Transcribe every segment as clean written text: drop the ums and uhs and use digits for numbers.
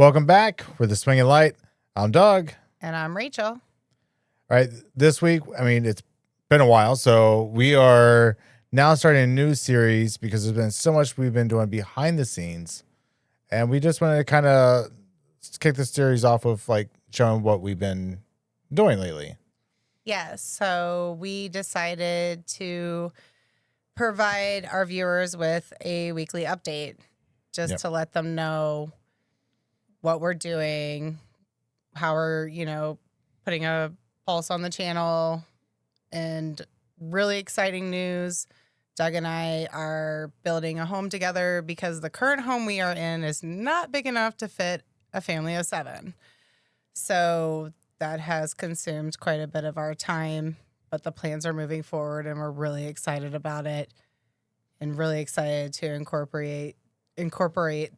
Welcome back with the Swinging Light. I'm Doug. And I'm Rachel. All right, this week, it's been a while, so we are now starting a new series because there's been so much we've been doing behind the scenes, and we just wanted to kind of kick the series off with showing what we've been doing lately. Yes, so we decided to provide our viewers with a weekly update just to let them know what we're doing, how we're, putting a pulse on the channel, and really exciting news. Doug and I are building a home together because the current home we are in is not big enough to fit a family of 7. So that has consumed quite a bit of our time, but the plans are moving forward and we're really excited about it and really excited to incorporate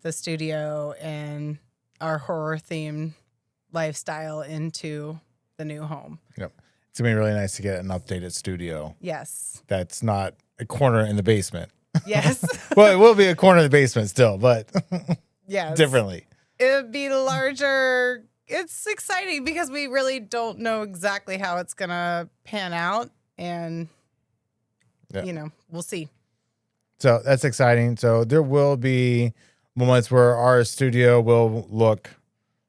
the studio and our horror themed lifestyle into the new home. Yep. It's going to be really nice to get an updated studio. Yes. That's not a corner in the basement. Yes. Well, it will be a corner in the basement still, but yes. differently. It would be larger. It's exciting because we really don't know exactly how it's going to pan out. And, we'll see. So that's exciting. So there will be moments where our studio will look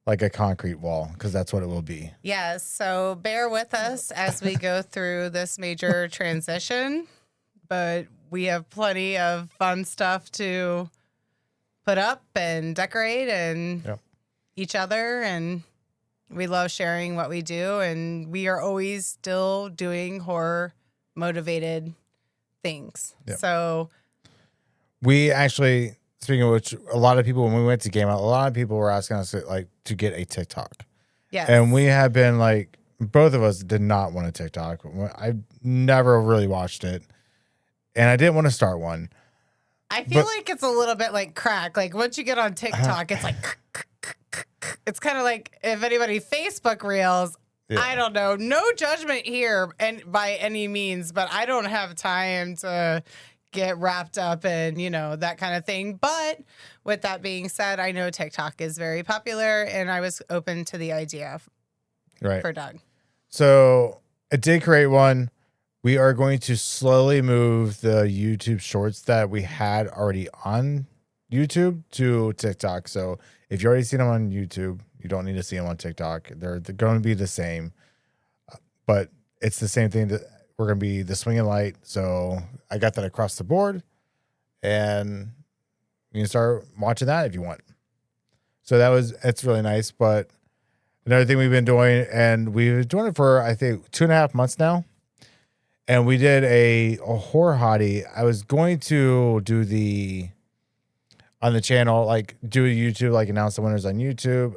like a concrete wall because that's what it will be. Yes. So bear with us as we go through this major transition. But we have plenty of fun stuff to put up and decorate and each other. And we love sharing what we do. And we are always still doing horror motivated things. Yep. So we actually, speaking of which, a lot of people, when we went to Game Out, a lot of people were asking us to get a TikTok. yes. And we have been both of us did not want a TikTok. I never really watched it. And I didn't want to start one. I feel like it's a little bit like crack. Like once you get on TikTok, it's like, it's kind of like if anybody Facebook Reels, I don't know, no judgment here and by any means, but I don't have time to get wrapped up in, that kind of thing. But with that being said, I know TikTok is very popular and I was open to the idea for Doug. So I did create one. We are going to slowly move the YouTube shorts that we had already on YouTube to TikTok. So if you already seen them on YouTube, you don't need to see them on TikTok. They're going to be the same, but it's the same thing that we're going to be the Swinging Light. So I got that across the board and you can start watching that if you want. So it's really nice. But another thing we've been doing, and we've been doing it for, I think, 2.5 months now. And we did a horror hottie. I was going to do on the channel, do a YouTube, announce the winners on YouTube.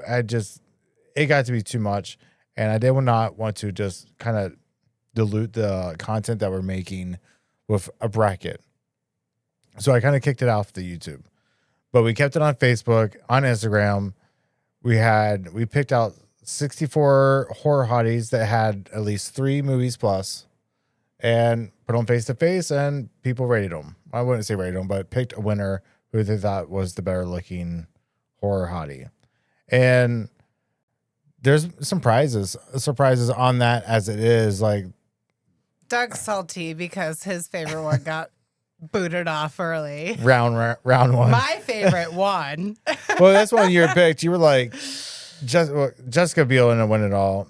It got to be too much. And I did not want to just kind of dilute the content that we're making with a bracket. So I kind of kicked it off the YouTube. But we kept it on Facebook, on Instagram. We picked out 64 horror hotties that had at least 3 movies plus. And put them face to face, and people rated them. I wouldn't say rated them, but picked a winner who they thought was the better looking horror hottie. And there's some surprises on that as it is. Doug's salty because his favorite one got booted off early. Round one. My favorite one. Well, that's one you picked. You were like, Jessica Biel didn't win it all.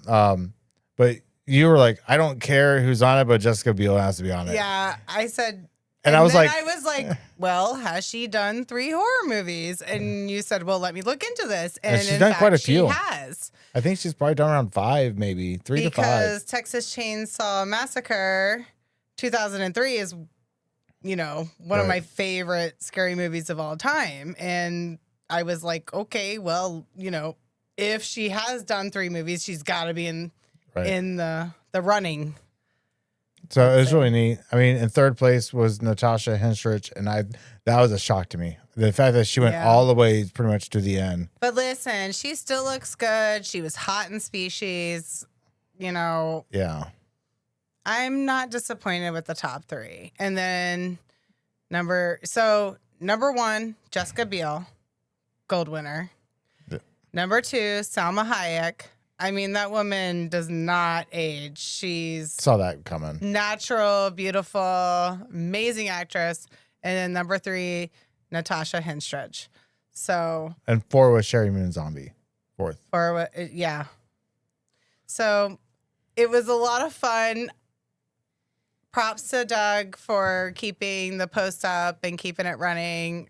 But you were like, I don't care who's on it, but Jessica Biel has to be on it. Yeah, I said. And I was like, well, has she done 3 horror movies? And you said, well, let me look into this. And she's done quite a few. She has. I think she's probably done around 5, maybe 3 to 5. Because Texas Chainsaw Massacre 2003 is, one of my favorite scary movies of all time. And I was like, okay, well, if she has done 3 movies, she's got to be in the running. So it was really neat. I mean, in third place was Natasha Henstridge, and that was a shock to me. The fact that she went all the way pretty much to the end. But listen, she still looks good. She was hot in Species, Yeah. I'm not disappointed with the top 3. And then number 1, Jessica Biel, gold winner. Number 2, Salma Hayek. I mean, that woman does not age. She's Saw that coming. natural, beautiful, amazing actress. And then number 3, Natasha Henstridge. So, And 4 was Sherry Moon Zombie. 4th. yeah. So it was a lot of fun. Props to Doug for keeping the post up and keeping it running.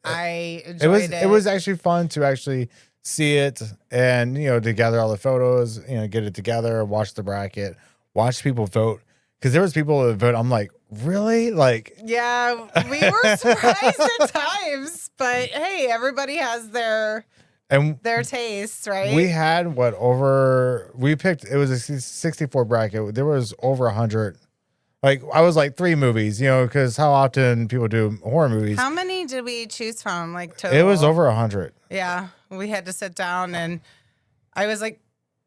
I enjoyed it. It was actually fun to actually see it and, to gather all the photos, get it together, watch the bracket, watch people vote. Because there was people that vote. I'm like, really? Like, yeah, we were surprised at times, but hey, everybody has their taste, right? We had it was a 64 bracket. There was over 100. Like, I was like 3 movies, because how often people do horror movies. How many did we choose from? Like, total? It was over 100. Yeah, we had to sit down and I was like,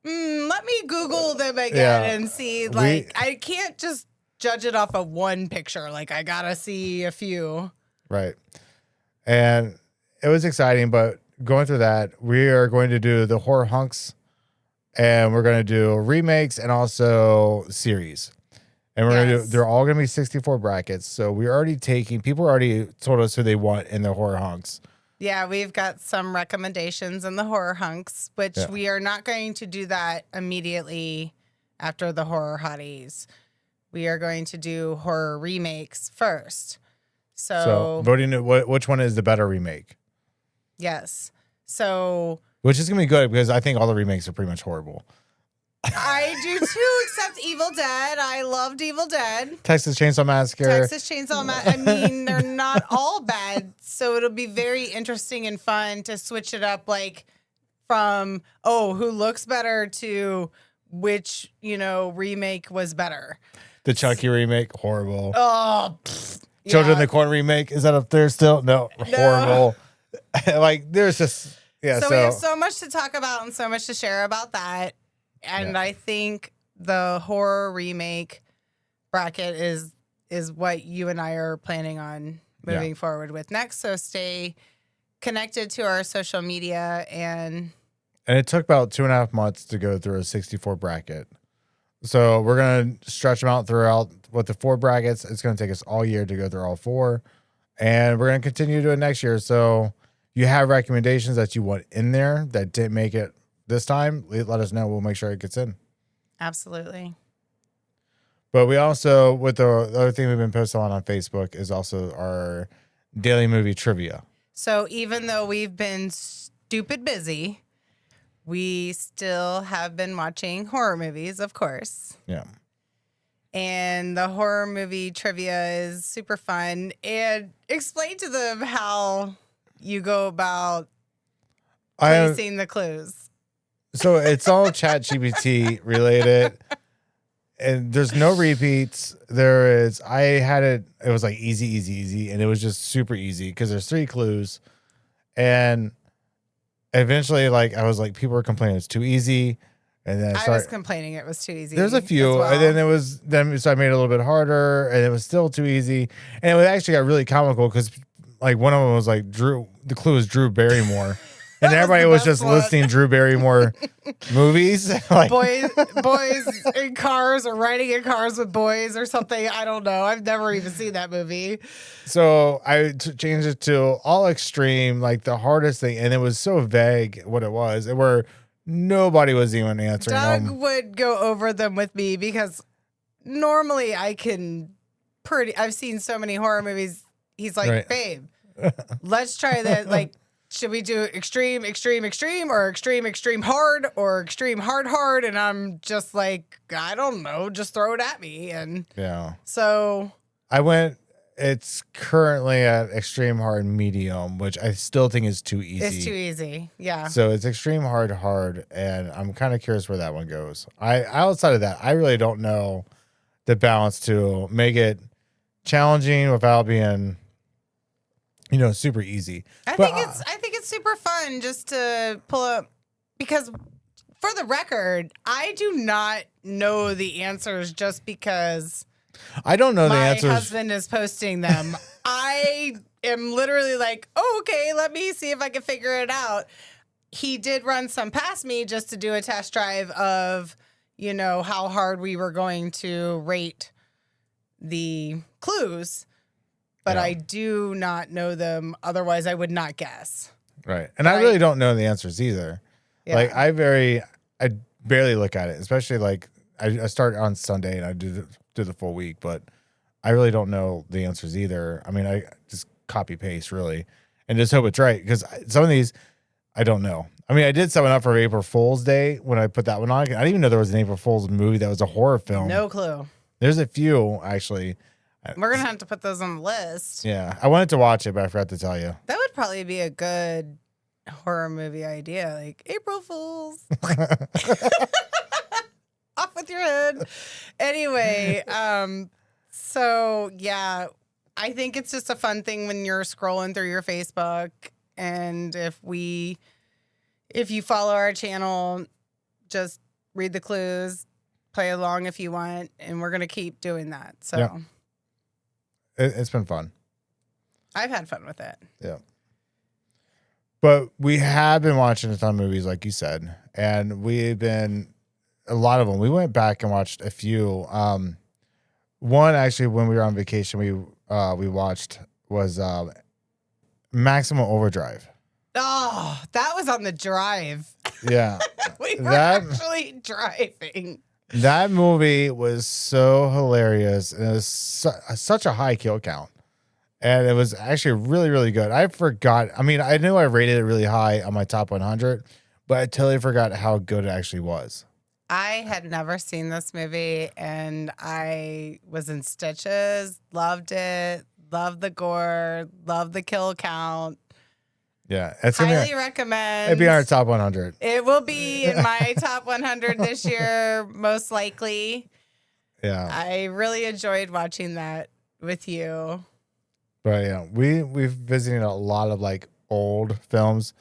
let me Google them again and see. Like, I can't just judge it off of one picture. Like, I gotta see a few. Right. And it was exciting, but going through that, we are going to do the horror hunks and we're going to do remakes and also series. And we're going to they're all going to be 64 brackets. So people already told us who they want in the horror hunks. Yeah, we've got some recommendations in the horror hunks, which we are not going to do that immediately after the horror hotties. We are going to do horror remakes first. So voting which one is the better remake? Yes. So which is going to be good because I think all the remakes are pretty much horrible. I do too, except Evil Dead. I loved Evil Dead. Texas Chainsaw Massacre. I mean, they're not all bad. So it'll be very interesting and fun to switch it up, like from, who looks better to which, remake was better. The Chucky remake, horrible. Oh, Children of the Corn remake, is that up there still? No. Horrible. Like, there's just, So we have so much to talk about and so much to share about that. And I think the horror remake bracket is what you and I are planning on moving forward with next. So stay connected to our social media. And it took about 2.5 months to go through a 64 bracket. So we're going to stretch them out throughout with the 4 brackets. It's going to take us all year to go through all 4. And we're going to continue to do it next year. So you have recommendations that you want in there that didn't make it this time, let us know. We'll make sure it gets in. Absolutely. But we also, with the other thing we've been posting on Facebook is also our daily movie trivia. So even though we've been stupid busy, we still have been watching horror movies, of course. Yeah. And the horror movie trivia is super fun. And explain to them how you go about placing the clues. So it's all ChatGPT related, and there's no repeats. It was like easy, and it was just super easy because there's 3 clues, and eventually, like, I was like, people were complaining it's too easy, and then I was complaining it was too easy. There's a few, and then so I made it a little bit harder, and it was still too easy, and it actually got really comical because like one of them was like the clue was Drew Barrymore. And everybody was just listing Drew Barrymore movies. Like, boys in cars or riding in cars with boys or something. I don't know. I've never even seen that movie. So I changed it to all extreme, like the hardest thing. And it was so vague what it was, where nobody was even answering Doug them. would go over them with me because normally I've seen so many horror movies. He's like, babe, let's try that. Like, should we do extreme, extreme, extreme, or extreme, extreme hard, or extreme hard, hard? And I'm just like, I don't know, just throw it at me. And so it's currently at extreme hard medium, which I still think is too easy. It's too easy. Yeah. So it's extreme hard, and I'm kind of curious where that one goes. Outside of that, I really don't know the balance to make it challenging without being super easy. I think it's super fun just to pull up, because for the record, I do not know the answers just because I don't know the answers. My husband is posting them. I am literally like, oh, okay, let me see if I can figure it out. he did run some past me just to do a test drive of, how hard we were going to rate the clues. But I do not know them. Otherwise, I would not guess. Right. And I really don't know the answers either. Yeah. Like I barely look at it, especially like I start on Sunday and I do the full week, but I really don't know the answers either. I mean, I just copy paste really and just hope it's right, because some of these I don't know. I mean, I did someone up for April Fool's Day when I put that one on. I didn't even know there was an April Fool's movie that was a horror film. No clue. There's a few actually. We're going to have to put those on the list. Yeah. I wanted to watch it, but I forgot to tell you. That would probably be a good horror movie idea. Like, April Fools. Off with your head. Anyway, so yeah, I think it's just a fun thing when you're scrolling through your Facebook. And if you follow our channel, just read the clues, play along if you want. And we're going to keep doing that. So. Yep. It's been fun. I've had fun with it. Yeah. But we have been watching a ton of movies, like you said, and a lot of them. We went back and watched a few. One actually, when we were on vacation, we watched was Maximum Overdrive. Oh, that was on the drive. Yeah. We were actually driving. That movie was so hilarious, and it was such a high kill count, and it was actually really, really good. I forgot. I mean, I knew I rated it really high on my top 100, but I totally forgot how good it actually was. I had never seen this movie, and I was in stitches. Loved it. Loved the gore. Loved the kill count. Yeah, it's highly recommend. It'd be on our top 100. It will be in my top 100 this year, most likely. Yeah, I really enjoyed watching that with you. But yeah, we've visited a lot of like old films,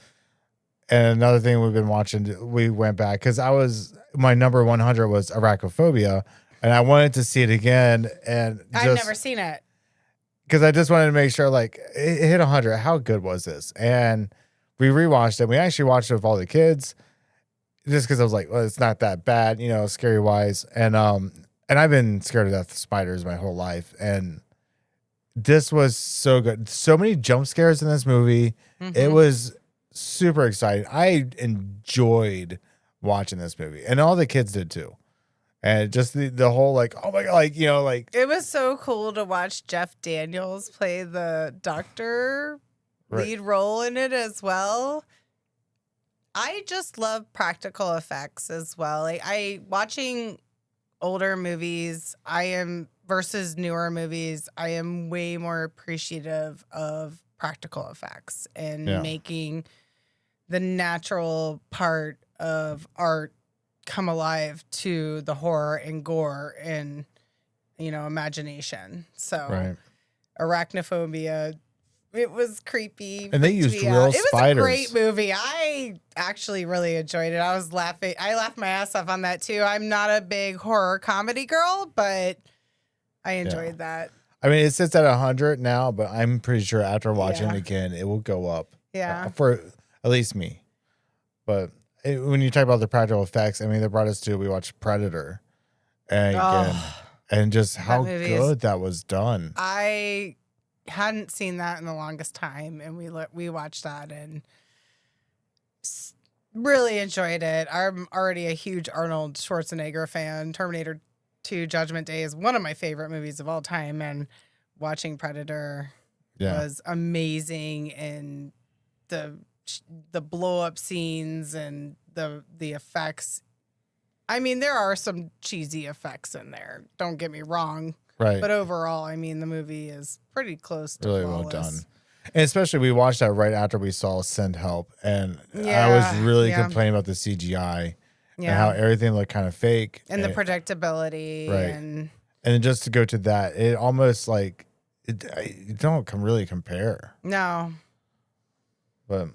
and another thing we've been watching, we went back because my number 100 was Arachnophobia, and I wanted to see it again, and I've never seen it. Because I just wanted to make sure, like, it hit 100. How good was this? And we rewatched it. We actually watched it with all the kids, just because I was like, well, it's not that bad, scary wise. And I've been scared to death of spiders my whole life. And this was so good. So many jump scares in this movie. Mm-hmm. It was super exciting. I enjoyed watching this movie, and all the kids did too. And just the whole like, oh my God, like it was so cool to watch Jeff Daniels play the doctor lead role in it as well. I just love practical effects as well. Like watching older movies, versus newer movies, I am way more appreciative of practical effects and making the natural part of art come alive to the horror and gore and imagination. So Arachnophobia, it was creepy, and they used real spiders. It was a great movie. I actually really enjoyed it. I laughed my ass off on that too. I'm not a big horror comedy girl, but I enjoyed that. I mean, it sits at 100 now, but I'm pretty sure after watching it again, it will go up. Yeah, for at least me. But when you talk about the practical effects, I mean, they brought us to, we watched Predator, and just how good that was done. I hadn't seen that in the longest time, and we watched that and really enjoyed it. I'm already a huge Arnold Schwarzenegger fan. Terminator 2: Judgment Day is one of my favorite movies of all time, and watching Predator was amazing, and the blow up scenes and the effects. I mean, there are some cheesy effects in there. Don't get me wrong. Right. But overall, I mean, the movie is pretty close to really flawless. Well done. And especially we watched that right after we saw Send Help, and I was really complaining about the CGI and how everything looked kind of fake and the predictability. Right. And just to go to that, it almost like it don't really compare. No. But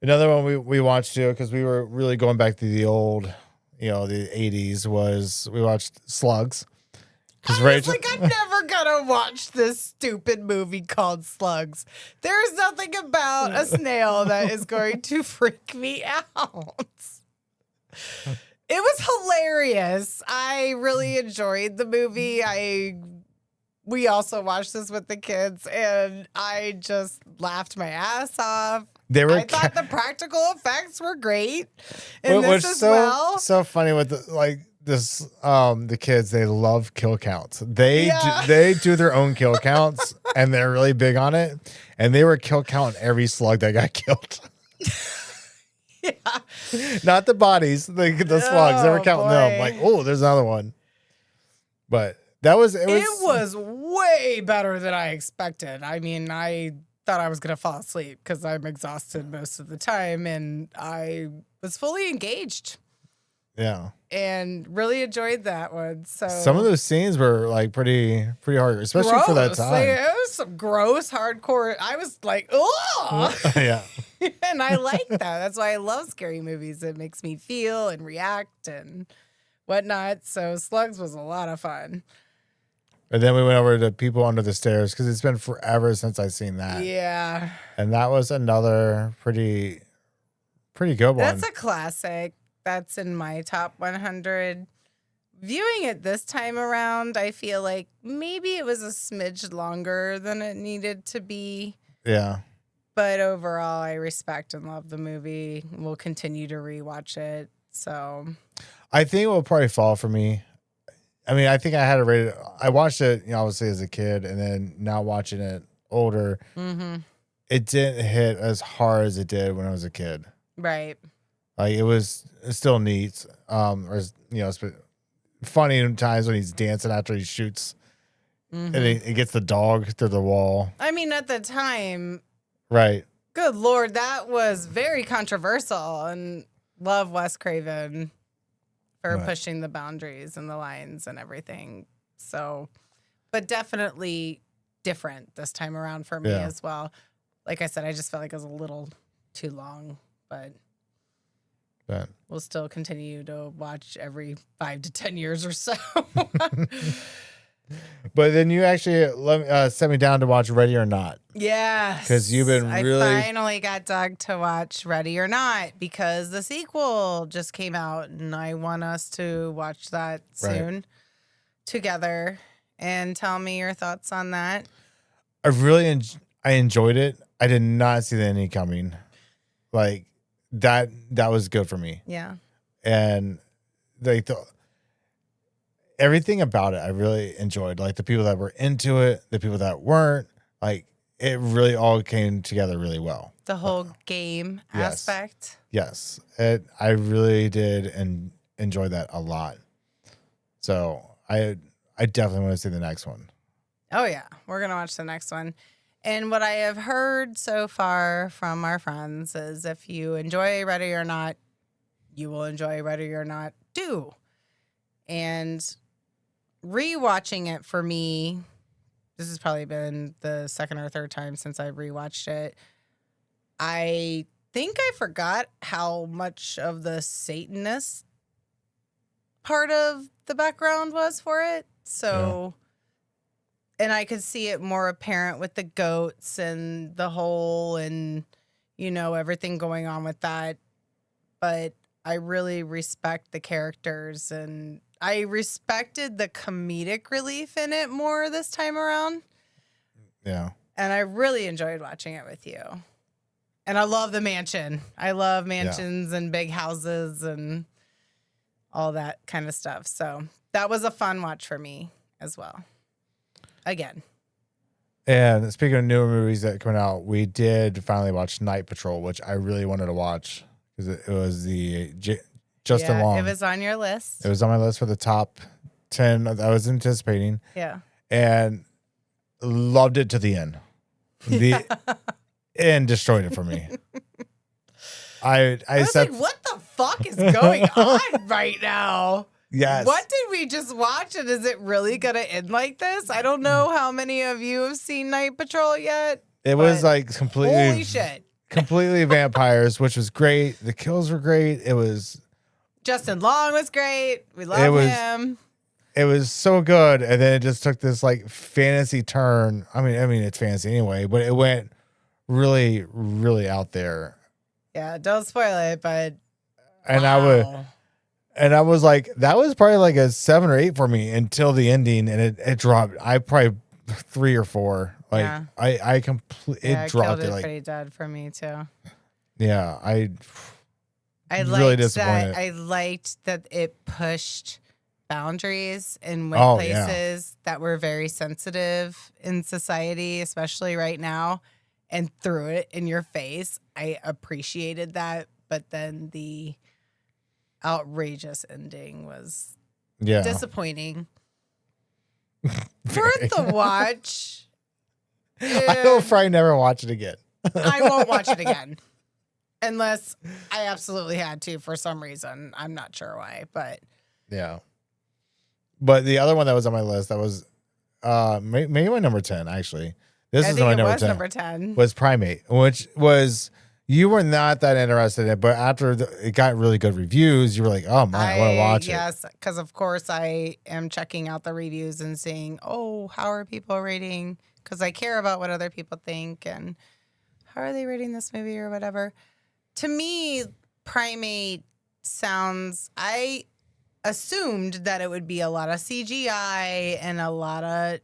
another one we watched too, because we were really going back to the old, the 80s, was we watched Slugs. Because I was Rachel, like, I'm never gonna watch this stupid movie called Slugs. There's nothing about a snail that is going to freak me out. It was hilarious. I really enjoyed the movie. We also watched this with the kids, and I just laughed my ass off. I thought the practical effects were great in this as well. So funny with the kids. They love kill counts. They do their own kill counts, and they're really big on it. And they were kill counting every slug that got killed. Yeah, not the bodies, the slugs. They were counting them. Like, oh, there's another one. But it was way better than I expected. I mean, I thought I was going to fall asleep because I'm exhausted most of the time, and I was fully engaged. Yeah. And really enjoyed that one. So some of those scenes were like pretty hard, especially for that time. Like, it was some gross, hardcore. I was like, oh, yeah. And I like that. That's why I love scary movies. It makes me feel and react and whatnot. So Slugs was a lot of fun. And then we went over to People Under the Stairs because it's been forever since I've seen that. Yeah. And that was another pretty good one. That's a classic. That's in my top 100. Viewing it this time around, I feel like maybe it was a smidge longer than it needed to be. Yeah. But overall, I respect and love the movie. We'll continue to rewatch it. So I think it will probably fall for me. I mean, I think I had it rated. I watched it, obviously as a kid, and then now watching it older, it didn't hit as hard as it did when I was a kid. Right. Like it's still neat. It's funny in times when he's dancing after he shoots, and he gets the dog through the wall. I mean, at the time, right? Good Lord, that was very controversial, and love Wes Craven for pushing the boundaries and the lines and everything. So, but definitely different this time around for me as well. Like I said, I just felt like it was a little too long, but we'll still continue to watch every 5 to 10 years or so. But then you actually sent me down to watch Ready or Not. Yes. Because you've been really... I finally got Doug to watch Ready or Not because the sequel just came out, and I want us to watch that soon together. And tell me your thoughts on that. I enjoyed it. I did not see the ending coming. Like, that was good for me. Yeah. And everything about it I really enjoyed. Like the people that were into it, the people that weren't, like it really all came together really well. The whole game aspect. Yes. I really did enjoy that a lot. So I definitely want to see the next one. Oh yeah. We're going to watch the next one. And what I have heard so far from our friends is if you enjoy Ready or Not, you will enjoy Ready or Not 2. And rewatching it for me, this has probably been the second or third time since I rewatched it. I think I forgot how much of the Satanist part of the background was for it. So... Yeah. And I could see it more apparent with the goats and the hole and, everything going on with that. But I really respect the characters, and I respected the comedic relief in it more this time around. Yeah. And I really enjoyed watching it with you. And I love the mansion. I love mansions and big houses and all that kind of stuff. So that was a fun watch for me as well. Again. And speaking of newer movies that are coming out, we did finally watch Night Patrol, which I really wanted to watch because it was the Justin Long. It was on your list. It was on my list for the top 10 I was anticipating. Yeah. And loved it to the end. And destroyed it for me. I was said, like, what the fuck is going on right now? Yes. What did we just watch? And is it really going to end like this? I don't know how many of you have seen Night Patrol yet. It was like completely... Holy shit. Completely vampires, which was great. The kills were great. It was... Justin Long was great. We love him. it was so good, and then it just took this like fantasy turn. I mean, it's fantasy anyway, but it went really, really out there. Yeah, don't spoil it, but And wow. I was like, that was probably like a 7 or 8 for me until the ending, and it dropped. I probably 3 or 4. Like Yeah. I completely Yeah, it it dropped killed it it like pretty dead for me too. yeah. I Really really disappointed. I liked that it pushed boundaries and went Oh, yeah. places that were very sensitive in society, especially right now, and threw it in your face. I appreciated that, but then the outrageous ending was Yeah. disappointing. Worth the watch. I will probably never watch it again. I won't watch it again. Unless I absolutely had to for some reason. I'm not sure why, but Yeah. But the other one that was on my list that was maybe my number 10 actually. This I is think my it number was 10. number 10. Was Primate, which was you were not that interested in it, but after it got really good reviews, you were like, "Oh man, I want to watch it." Yes, because of course I am checking out the reviews and seeing, oh, how are people rating? Because I care about what other people think and how are they rating this movie or whatever. To me, Primate sounds. I assumed that it would be a lot of CGI and a lot of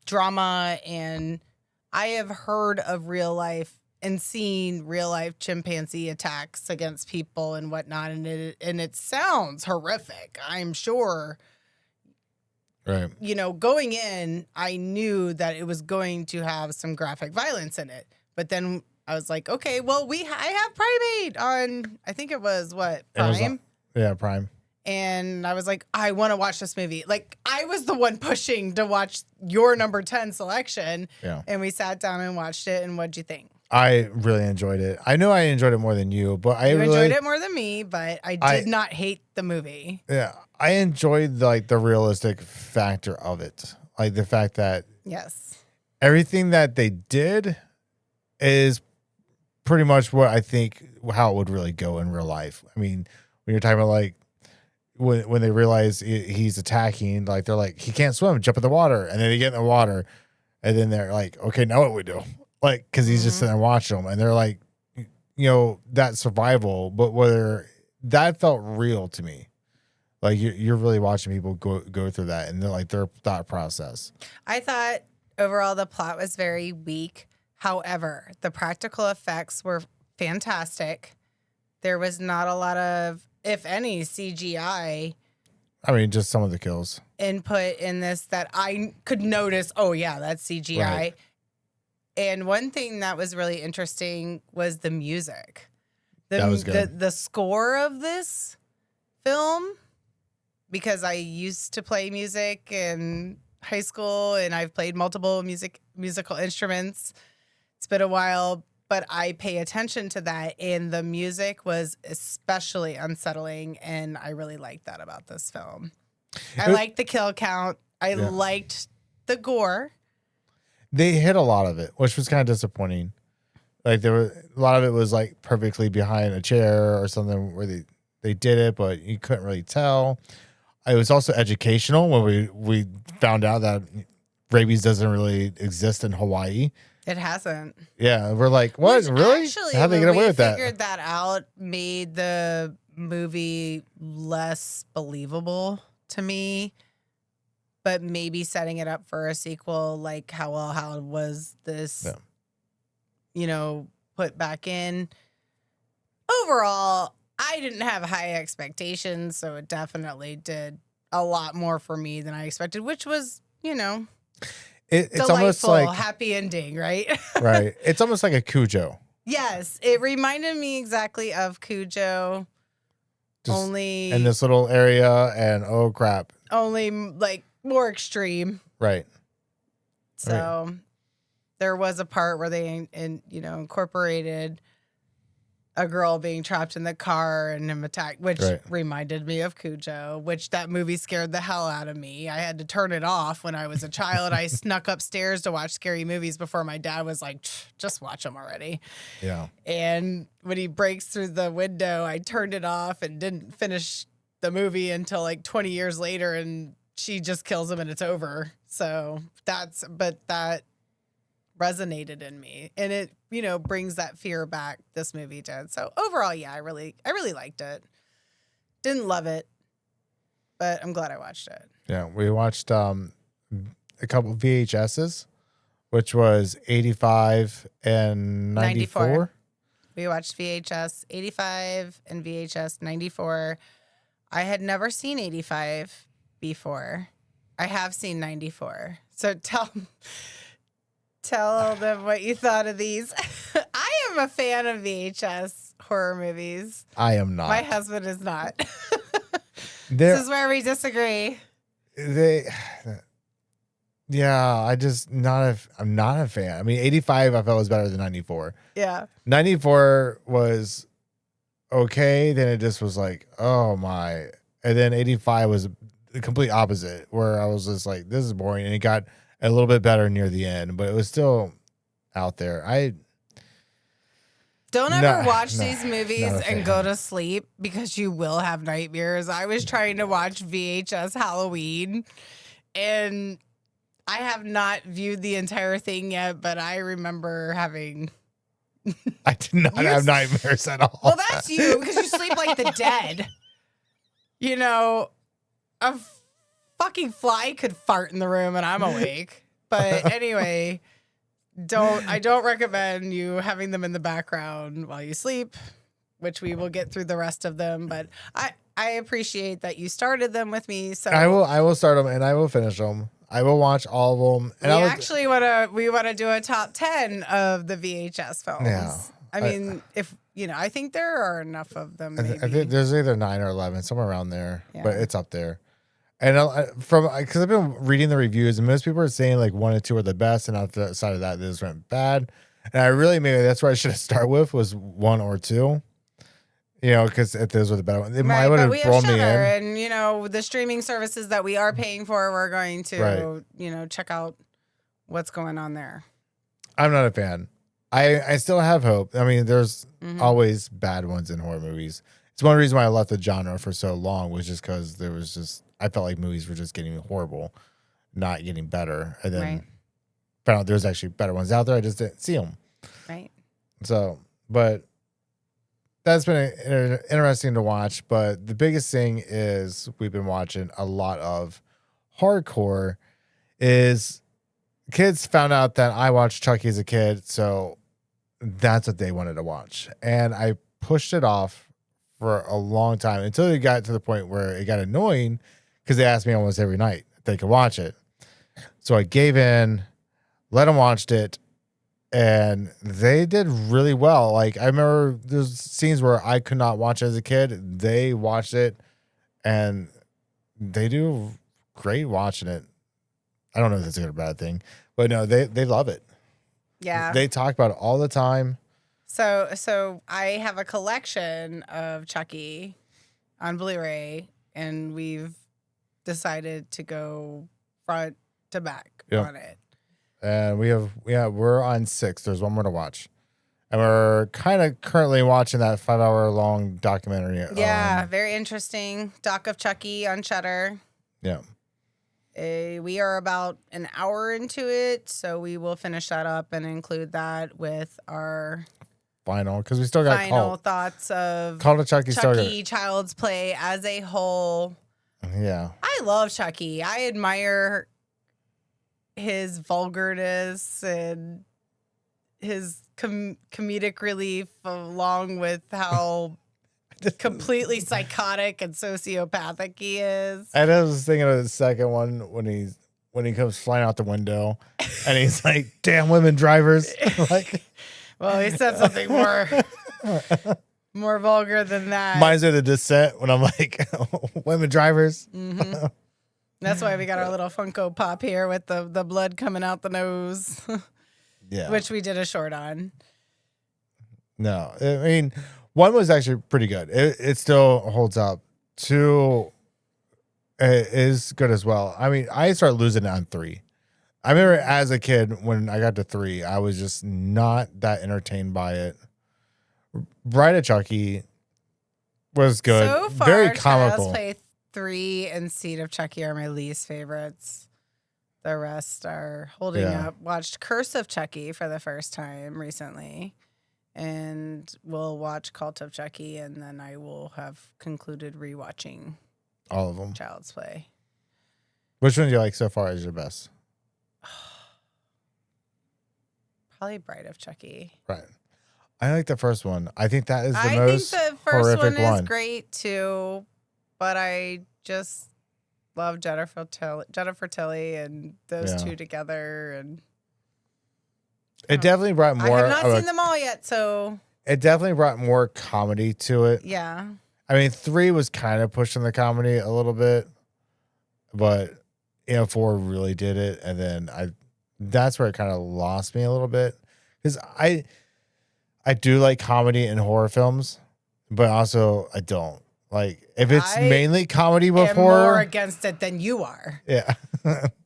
drama, and I have heard of real life and seen real life chimpanzee attacks against people and whatnot, and it sounds horrific. I'm sure. Right. Going in, I knew that it was going to have some graphic violence in it, but then I was like, okay, well, I have Primate on. I think it was what Prime. Yeah, Prime. And I was like, I want to watch this movie. Like, I was the one pushing to watch your number 10 selection. Yeah. And we sat down and watched it. And what'd you think? I really enjoyed it. I know I enjoyed it more than you, but I enjoyed it more than me, but I did not hate the movie. Yeah. I enjoyed like the realistic factor of it. Like the fact that everything that they did is pretty much what I think how it would really go in real life. I mean, when you're talking about like when they realize he's attacking, like they're like, he can't swim, jump in the water, and then they get in the water, and then they're like, okay, now what we do? Like, because he's just sitting there watching them, and they're like, that survival, but whether that felt real to me, like you're really watching people go through that, and they're like their thought process. I thought overall the plot was very weak. However, the practical effects were fantastic. There was not a lot of, if any, CGI. I mean, just some of the kills. Input in this that I could notice, oh, yeah, that's CGI. Right. And one thing that was really interesting was the music. That was good. The score of this film, because I used to play music in high school and I've played multiple musical instruments. It's been a while, but I pay attention to that, and the music was especially unsettling, and I really liked that about this film. I liked the kill count. I liked the gore. They hit a lot of it, which was kind of disappointing. Like there were a lot of it was like perfectly behind a chair or something where they did it, but you couldn't really tell. It was also educational when we found out that rabies doesn't really exist in Hawaii. It hasn't. Yeah, we're like, what? Which really? Actually, how'd they get away with that? Figured that out, made the movie less believable to me. But maybe setting it up for a sequel, like how was this, put back in. Overall, I didn't have high expectations, so it definitely did a lot more for me than I expected, which was, it's delightful, almost like happy ending, right? Right. It's almost like a Cujo. Yes, it reminded me exactly of Cujo. Just only in this little area, and oh crap, only like more extreme. Right. So there was a part where they incorporated a girl being trapped in the car and him attacked, which reminded me of Cujo, which that movie scared the hell out of me. I had to turn it off when I was a child. I snuck upstairs to watch scary movies before my dad was like, just watch them already. Yeah. And when he breaks through the window, I turned it off and didn't finish the movie until like 20 years later. And she just kills him and it's over. So that resonated in me, and it, brings that fear back. This movie did. So overall, yeah, I really liked it. Didn't love it, but I'm glad I watched it. Yeah, we watched a couple VHSs, which was 85 and 94. We watched VHS 85 and VHS 94. I had never seen 85 before. I have seen 94. So tell them what you thought of these. I am a fan of VHS horror movies. I am not. My husband is not. This is where we disagree. I'm not a fan. I mean, 85 I felt was better than 94. Yeah. 94 was okay. Then it just was like, oh my. And then 85 was the complete opposite, where I was just like, this is boring. And it got a little bit better near the end, but it was still out there. Don't ever watch these movies and go to sleep, because you will have nightmares. I was trying to watch VHS Halloween, and I have not viewed the entire thing yet, but I remember having... I did not have nightmares at all. Well, that's you, because you sleep like the dead. A fucking fly could fart in the room and I'm awake. But anyway, I don't recommend you having them in the background while you sleep, which we will get through the rest of them. But I appreciate that you started them with me. So I will start them and I will finish them. I will watch all of them. And we want to do a top 10 of the VHS films. Yeah. I mean, I think there are enough of them. Maybe. I think there's either 9 or 11, somewhere around there, but it's up there. And because I've been reading the reviews, and most people are saying like 1 and 2 are the best, and outside of that, this went bad. And maybe that's where I should have started with, was 1 or 2. Because if those were the better ones, it might would have brought me in. And the streaming services that we are paying for, we're going to check out what's going on there. I'm not a fan. I still have hope. I mean, there's always bad ones in horror movies. It's one reason why I left the genre for so long, was just because I felt like movies were just getting horrible, not getting better. And then found out there's actually better ones out there. I just didn't see them. Right. So, but that's been interesting to watch. But the biggest thing is we've been watching a lot of hardcore. Is kids found out that I watched Chucky as a kid, so that's what they wanted to watch. And I pushed it off for a long time until it got to the point where it got annoying, because they asked me almost every night if they could watch it. So I gave in, let them watch it, and they did really well. Like, I remember there's scenes where I could not watch it as a kid. They watched it, and they do great watching it. I don't know if that's a good or bad thing, but no, they love it. Yeah. They talk about it all the time. So I have a collection of Chucky on Blu-ray, and we've decided to go front to back on it. And we're on 6. There's one more to watch. And we're kind of currently watching that 5-hour long documentary. Yeah, very interesting. Doc of Chucky on Shudder. Yeah. We are about an hour into it, so we will finish that up and include that with our final, because we still got final thoughts of Call to Chucky, Child's Play as a whole. Yeah. I love Chucky. I admire his vulgarness and his comedic relief, along with how completely psychotic and sociopathic he is. And I was thinking of the second one when he comes flying out the window and he's like, "Damn women drivers!" Like, well, he said something more vulgar than that. Mine's The Descent, when I'm like, "Women drivers." Mm-hmm. That's why we got our little Funko Pop here with the blood coming out the nose. Yeah, which we did a short on. No, I mean, 1 was actually pretty good. It still holds up. 2 is good as well. I mean, I started losing it on 3. I remember as a kid, when I got to 3, I was just not that entertained by it. Bride of Chucky was good. So far, very comical. Child's Play 3 and Seed of Chucky are my least favorites. The rest are holding up. Watched Curse of Chucky for the first time recently. And we'll watch Cult of Chucky, and then I will have concluded rewatching all of them. Child's Play. Which one do you like so far as your best? Probably Bride of Chucky. Right. I like the first one. I think that is the I most think the first horrific one is one. great too, but I just love Jennifer Tilly and those two together. And it definitely brought more. I have not seen them all yet, so it definitely brought more comedy to it. Yeah. I mean, 3 was kind of pushing the comedy a little bit, but 4 really did it, and then that's where it kind of lost me a little bit, because I do like comedy in horror films, but also I don't like if it's mainly comedy before. I'm more against it than you are. Yeah.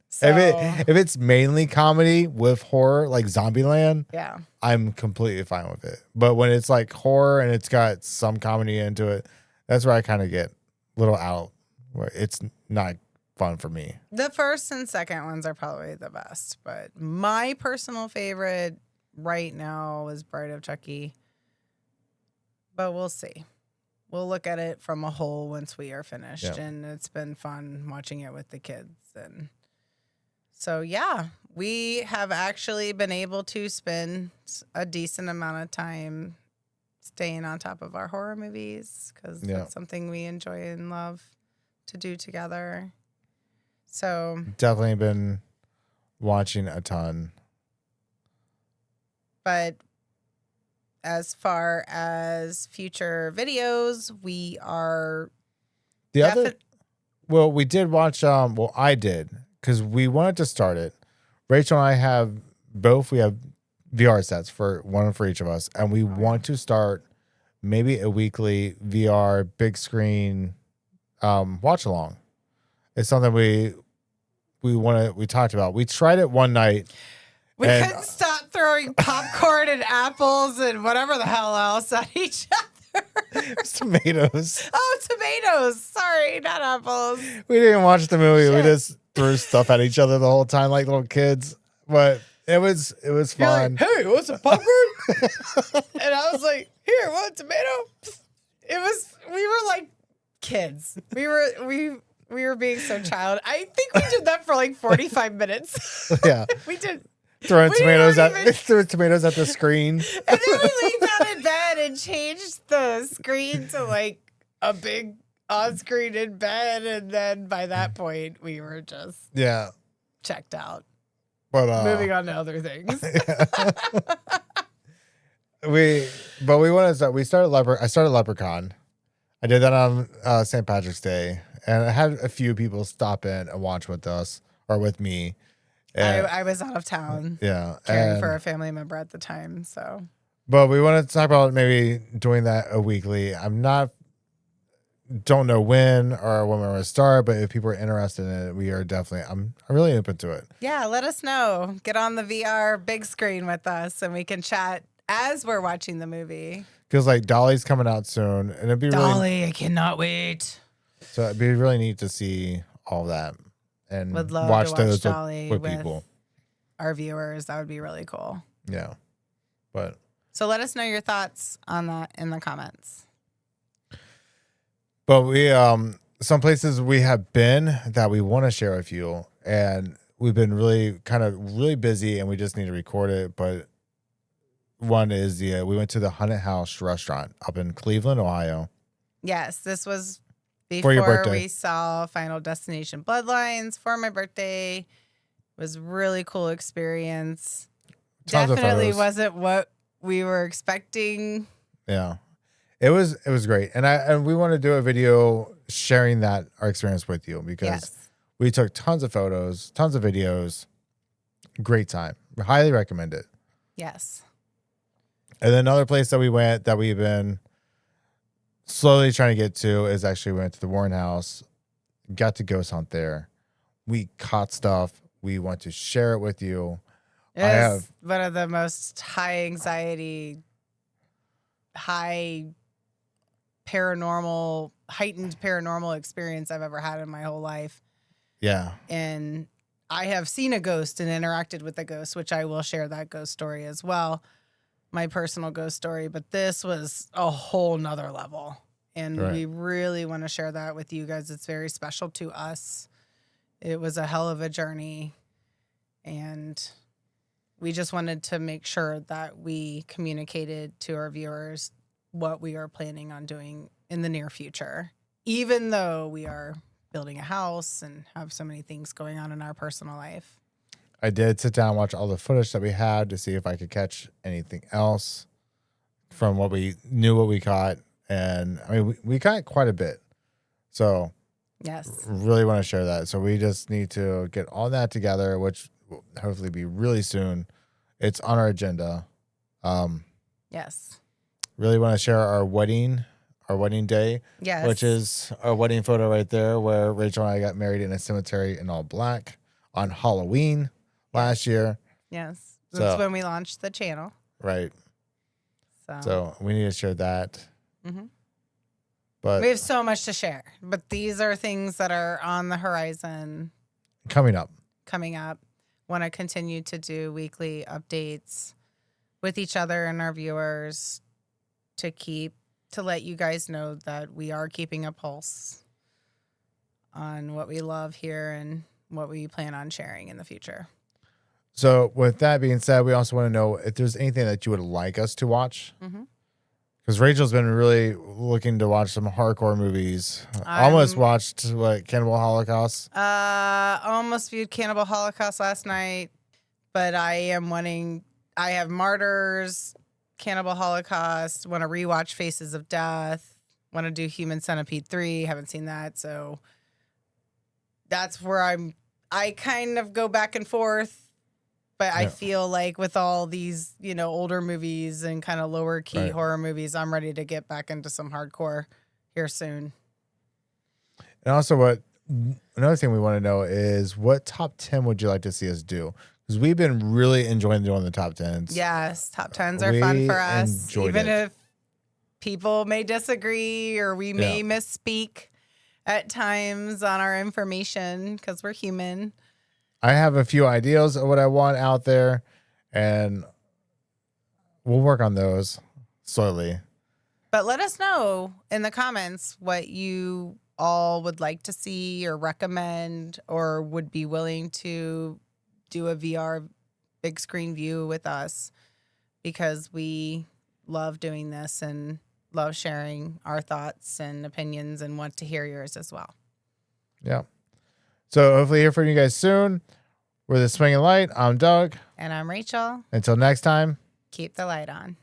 So, if it's mainly comedy with horror, like Zombieland, yeah, I'm completely fine with it. But when it's like horror and it's got some comedy into it, that's where I kind of get a little out, where it's not fun for me. The first and second ones are probably the best, but my personal favorite right now is Bride of Chucky. But we'll see. We'll look at it from a whole once we are finished, and it's been fun watching it with the kids. And so, yeah, we have actually been able to spend a decent amount of time staying on top of our horror movies, because that's something we enjoy and love to do together. So definitely been watching a ton. But as far as future videos, we are we did watch I did, because we wanted to start it. Rachel and I have we have VR sets, for one for each of us, and we want to start maybe a weekly VR big screen watch along. It's something we talked about. We tried it one night. We couldn't stop throwing popcorn and apples and whatever the hell else at each other. Tomatoes. Oh, tomatoes. Sorry, not apples. We didn't watch the movie. We just threw stuff at each other the whole time like little kids. But it was fun. Like, hey, what's a popcorn? And I was like, here, what, tomato? We were like kids. We were being so child. I think we did that for like 45 minutes. Yeah. We did. Throwing tomatoes at the screen. And then we laid down in bed and changed the screen to like a big on-screen in bed. And then by that point, we were just checked out. But moving on to other things. We wanted to start. I started Leprechaun. I did that on St. Patrick's Day, and I had a few people stop in and watch with us or with me. And, I was out of town. Yeah, caring for a family member at the time. So, but we wanted to talk about maybe doing that a weekly. Don't know when or when we're going to start, but if people are interested in it, we are definitely. I'm really open to it. Yeah, let us know. Get on the VR big screen with us, and we can chat as we're watching the movie. Because like Dolly's coming out soon, and it'd be Dolly. I cannot wait. So it'd be really neat to see all that and would love watch to watch those Dolly with people. Our viewers. That would be really cool. Yeah, but so let us know your thoughts on that in the comments. But we some places we have been that we want to share with you, and we've been really busy, and we just need to record it. But one is we went to the Haunted House restaurant up in Cleveland, Ohio. Yes, this was before your birthday. We saw Final Destination Bloodlines for my birthday. It was a really cool experience. Definitely wasn't what we were expecting. Yeah. It was great. And we want to do a video sharing our experience with you, because we took tons of photos, tons of videos. Great time. Highly recommend it. Yes. And then another place that we went that we've been slowly trying to get to is actually we went to the Warren House, got to ghost hunt there. We caught stuff. We want to share it with you. It was one of the most high anxiety, high paranormal heightened paranormal experience I've ever had in my whole life. Yeah. And I have seen a ghost and interacted with a ghost, which I will share that ghost story as well, my personal ghost story. But this was a whole nother level. And Right. we really want to share that with you guys. It's very special to us. It was a hell of a journey. And we just wanted to make sure that we communicated to our viewers what we are planning on doing in the near future, even though we are building a house and have so many things going on in our personal life. I did sit down and watch all the footage that we had to see if I could catch anything else from what we caught. And I mean, we caught quite a bit. So Yes. really want to share that. So we just need to get all that together, which will hopefully be really soon. It's on our agenda. Yes. Really want to share our wedding day, Yes. which is our wedding photo right there, where Rachel and I got married in a cemetery in all black on Halloween last year. Yes. So- That's when we launched the channel. Right. So, So we need to share that. Mhm. But we have so much to share. But these are things that are on the horizon coming up. Want to continue to do weekly updates with each other and our viewers to let you guys know that we are keeping a pulse on what we love here and what we plan on sharing in the future. So with that being said, we also want to know if there's anything that you would like us to watch. Mm-hmm. Because Rachel's been really looking to watch some hardcore movies. Almost watched Cannibal Holocaust. Almost viewed Cannibal Holocaust last night, but I have Martyrs, Cannibal Holocaust, want to rewatch Faces of Death, want to do Human Centipede 3, haven't seen that, so that's where I kind of go back and forth. But I feel like with all these, older movies and kind of lower key horror movies, I'm ready to get back into some hardcore here soon. And also another thing we want to know is what top 10 would you like to see us do? Because we've been really enjoying doing the top 10s. Yes, top 10s are fun for us. Even it. if people may disagree or we may misspeak at times on our information because we're human. I have a few ideas of what I want out there, and we'll work on those slowly. But let us know in the comments what you all would like to see or recommend or would be willing to do a VR big screen view with us, because we love doing this and love sharing our thoughts and opinions and want to hear yours as well. Yeah. So hopefully hear from you guys soon. We're the Swinging Light. I'm Doug. And I'm Rachel. Until next time. Keep the light on.